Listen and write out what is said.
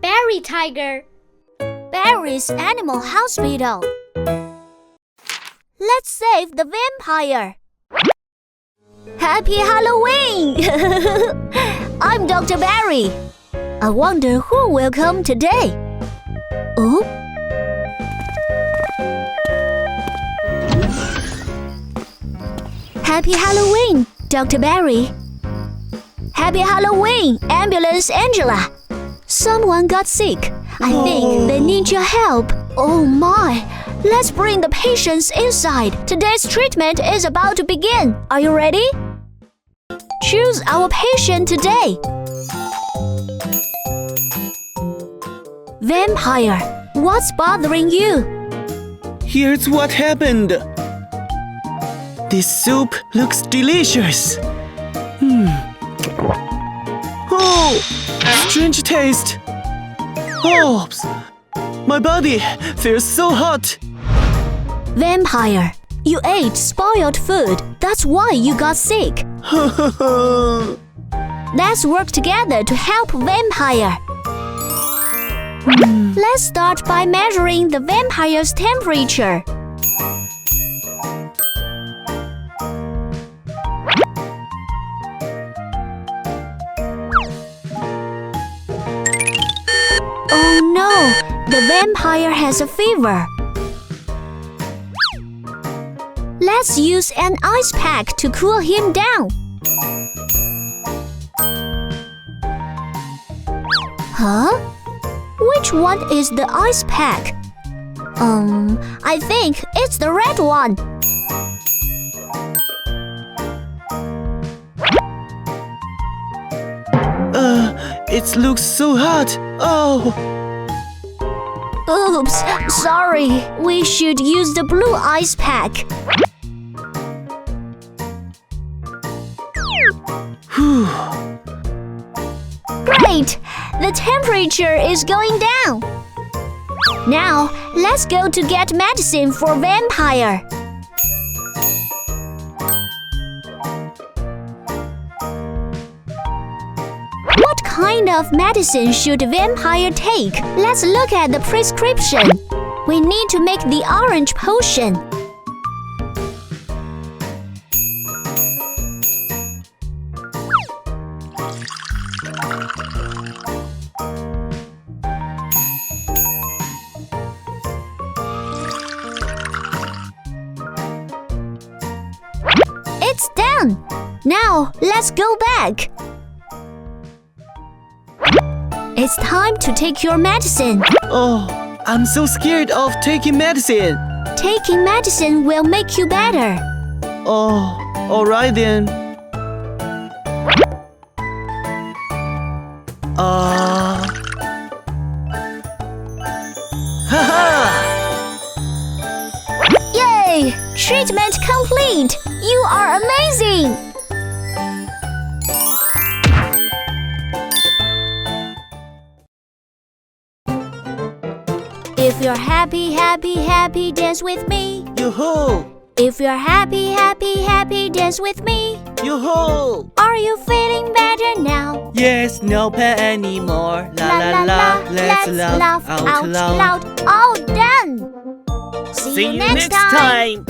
BarryTiger. Barry's Animal Hospital. Let's save the vampire. Happy Halloween! I'm Dr. Barry. I wonder who will come today. Oh? Happy Halloween, Dr. Barry. Happy Halloween, Ambulance Angela. Someone got sick. I think they need your help. Oh my! Let's bring the patients inside. Today's treatment is about to begin. Are you ready? Choose our patient today. Vampire, what's bothering you? Here's what happened. This soup looks delicious. Oh, strange taste. Oops, my body feels so hot. Vampire, you ate spoiled food. That's why you got sick. Let's work together to help Vampire. Let's start by measuring the vampire's temperature. Oh no, the vampire has a fever. Let's use an ice pack to cool him down. Huh? Which one is the ice pack? I think it's the red one. It looks so hot. Oh. Oops, sorry. We should use the blue ice pack. Great! The temperature is going down. Now, let's go to get medicine for Vampire. What kind of medicine should Vampire take? Let's look at the prescription. We need to make the orange potion. It's done! Now, let's go back. It's time to take your medicine. Oh, I'm so scared of taking medicine. Taking medicine will make you better. Oh, alright then. Haha! Yay! Treatment complete! You are amazing! If you're happy, happy, happy, dance with me. Yoo-hoo! If you're happy, happy, happy, dance with me. Yoo-hoo! Are you feeling better now? Yes, no pain anymore. La la la, let's laugh out loud. All done! See you next time!